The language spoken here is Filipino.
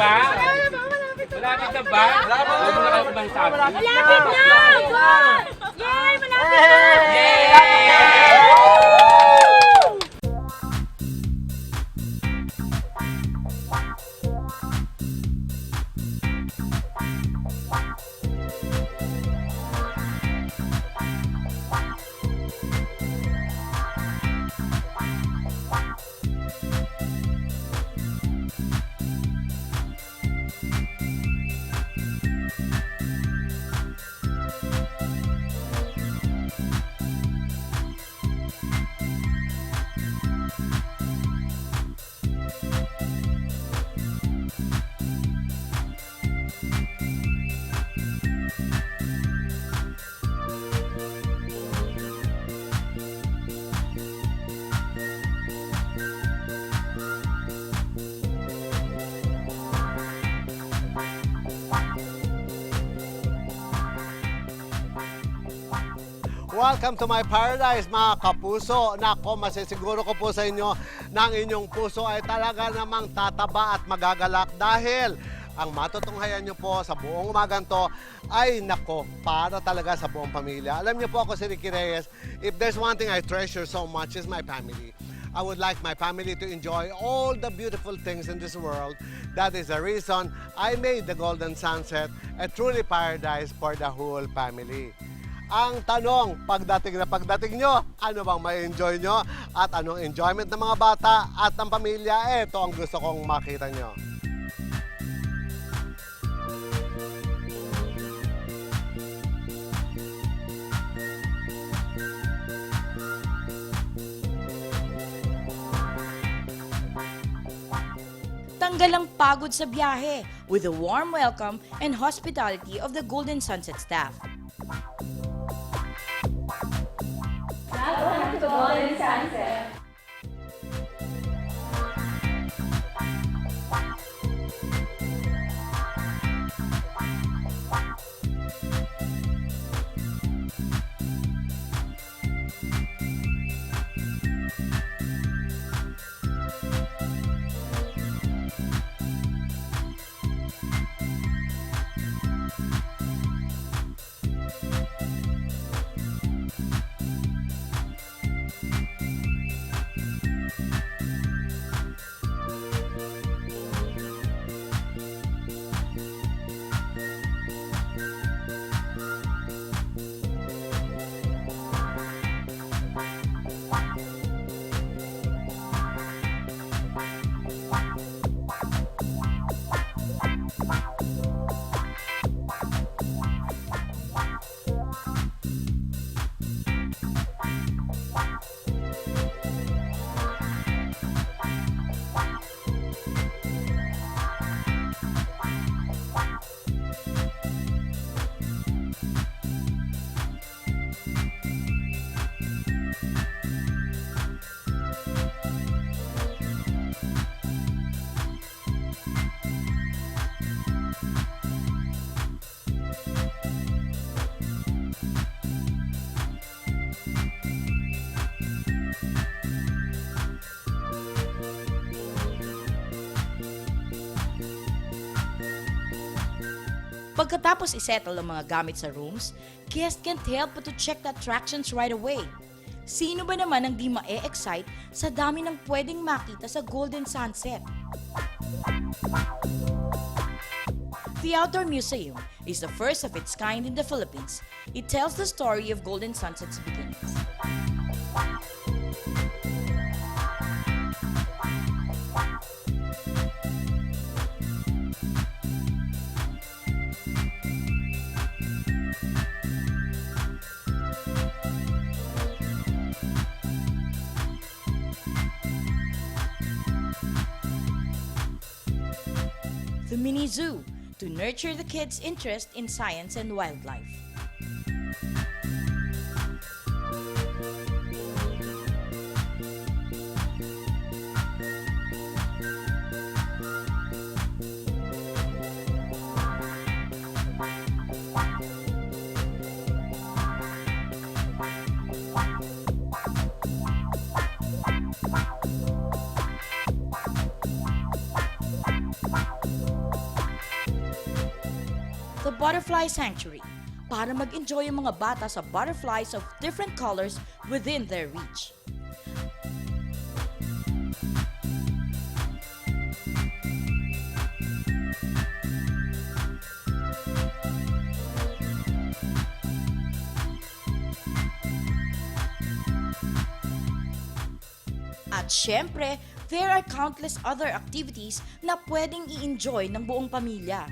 ba? Malapit na ba? Malapit na ba? Huwag mo na kayo ibang sabi. Malapit na! Go! Yay! Malapit na! Yay! Welcome to my paradise, mga kapuso. Nako, masisiguro ko po sa inyo na ang inyong puso ay talaga namang tataba at magagalak dahil ang matutunghayan nyo po sa buong umagang to ay nako, para talaga sa buong pamilya. Alam niyo po ako si Ricky Reyes, if there's one thing I treasure so much is my family. I would like my family to enjoy all the beautiful things in this world. That is the reason I made the Golden Sunset a truly paradise for the whole family. Ang tanong, pagdating nyo, ano bang ma-enjoy nyo? At anong enjoyment ng mga bata at ng pamilya? Ito ang gusto kong makita nyo. Tanggal ang pagod sa biyahe with the warm welcome and hospitality of the Golden Sunset staff. Welcome to Golden Sunset. Pagkatapos isettle ang mga gamit sa rooms, guests can't help but to check the attractions right away. Sino ba naman ang di ma-e-excite sa dami ng pwedeng makita sa Golden Sunset? The Outdoor Museum is the first of its kind in the Philippines. It tells the story of Golden Sunset's beginnings. The Mini Zoo, to nurture the kids' interest in science and wildlife. The Butterfly Sanctuary, para mag-enjoy ang mga bata sa butterflies of different colors within their reach. At syempre, there are countless other activities na pwedeng i-enjoy ng buong pamilya.